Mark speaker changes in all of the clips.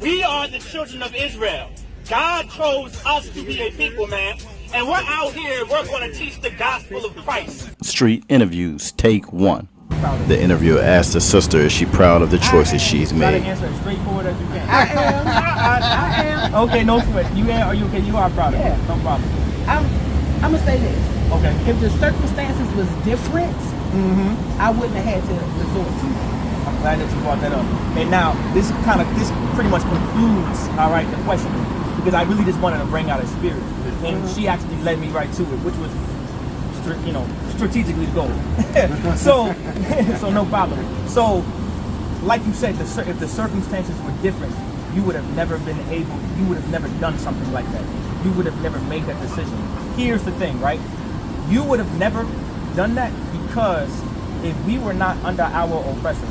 Speaker 1: We are the children of Israel. God chose us to be a people, man. And we're out here, we're going to teach the gospel of Christ.
Speaker 2: Street interviews, take 1. The interviewer asked the sister, is she proud of the choices she's made?
Speaker 3: Try to answer as straightforward as you can. I am. Okay, no sweat. You are you okay? You are proud of it. No problem.
Speaker 4: I'm gonna say this.
Speaker 3: Okay.
Speaker 4: If the circumstances was different, I wouldn't have had to resort to it.
Speaker 3: I'm glad that you brought that up. And now this pretty much concludes, all right, the question, because I really just wanted to bring out a spirit, and she actually led me right to it, which was, strategically the goal. so no problem. So, like you said, if the circumstances were different, you would have never done something like that. You would have never made that decision. Here's the thing, right? You would have never done that because if we were not under our oppressors,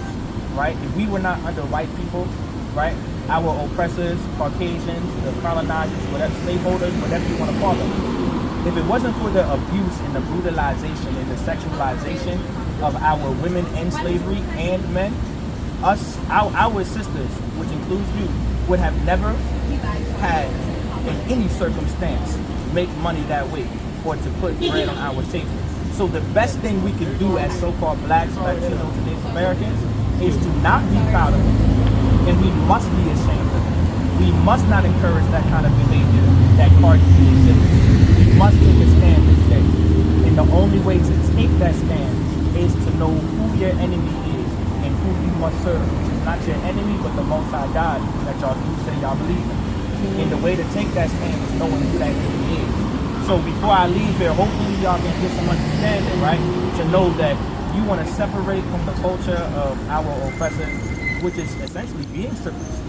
Speaker 3: right? If we were not under white people, right? Our oppressors, Caucasians, the colonizers, whatever, slaveholders, whatever you want to call them. If it wasn't for the abuse and the brutalization and the sexualization of our women in slavery and men, our sisters, which includes you, would have never had, in any circumstance, make money that way or to put bread on our table. So the best thing we can do as so-called blacks, Latinos, and Native Americans is to not be proud of it, and we must be ashamed of it. We must not encourage that kind of behavior that Cardi B exhibits. We must take a stand this day, and the only way to take that stand is to know who your enemy is and who you must serve, which is not your enemy, but the Most High God that y'all do say y'all believe in. And the way to take that stand is knowing who that enemy is. So before I leave here, hopefully y'all can get some understanding, right? To know that you want to separate from the culture of our oppressors, which is essentially being strippers,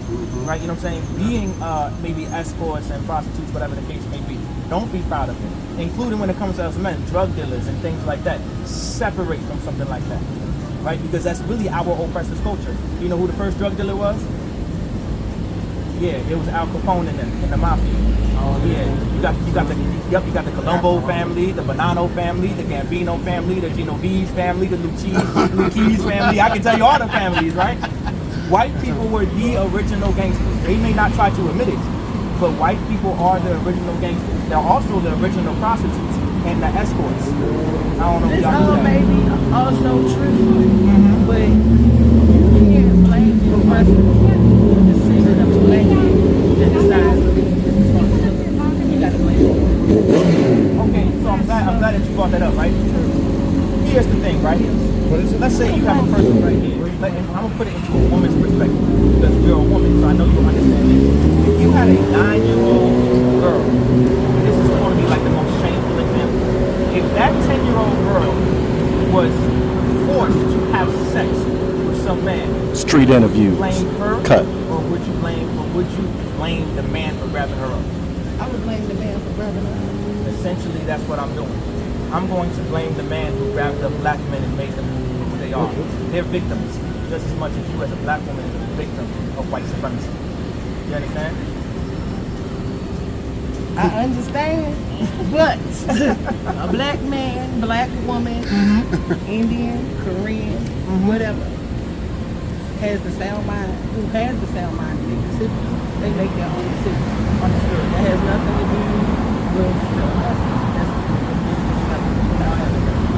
Speaker 3: right? You know what I'm saying? Being maybe escorts and prostitutes, whatever the case may be. Don't be proud of it. Including when it comes to us men, drug dealers and things like that. Separate from something like that, right? Because that's really our oppressors' culture. You know who the first drug dealer was? Yeah, it was Al Capone in the mafia. Oh yeah, you got the Colombo family, the Bonanno family, the Gambino family, the Genovese family, the Lucchese family. I can tell you all the families, right? White people were the original gangsters. They may not try to admit it, but white people are the original gangsters. They're also the original prostitutes and the escorts. I don't know if y'all know that.
Speaker 4: This all may be also true, but you can't blame the oppressors for the decision of the black man that decides to leave the responsibility. You gotta blame them.
Speaker 3: Okay, so I'm glad that you brought that up, right? Here's the thing, right? Let's say you have a person right here. I'm gonna put it into a woman's perspective because you're a woman, so I know you'll understand this. If you had a 9-year-old girl, this is going to be like the most shameful example. If that 10-year-old girl was forced to have sex with some man,
Speaker 2: Street interviews,
Speaker 3: blame her,
Speaker 2: cut.
Speaker 3: or would you blame the man for grabbing her up?
Speaker 4: I would blame the man for grabbing her.
Speaker 3: Essentially, that's what I'm doing. I'm going to blame the man who grabbed up black men and made them who they are. They're victims, just as much as you as a black woman is a victim of white supremacy. You understand?
Speaker 4: I understand, but a black man, black woman, Indian, Korean, whatever, has the sound mind, who has the sound mind to make decisions. They make their own decisions.
Speaker 3: Understood.
Speaker 4: That has nothing to do with us.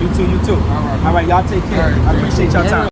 Speaker 3: You too. All right, y'all take care. I appreciate y'all time.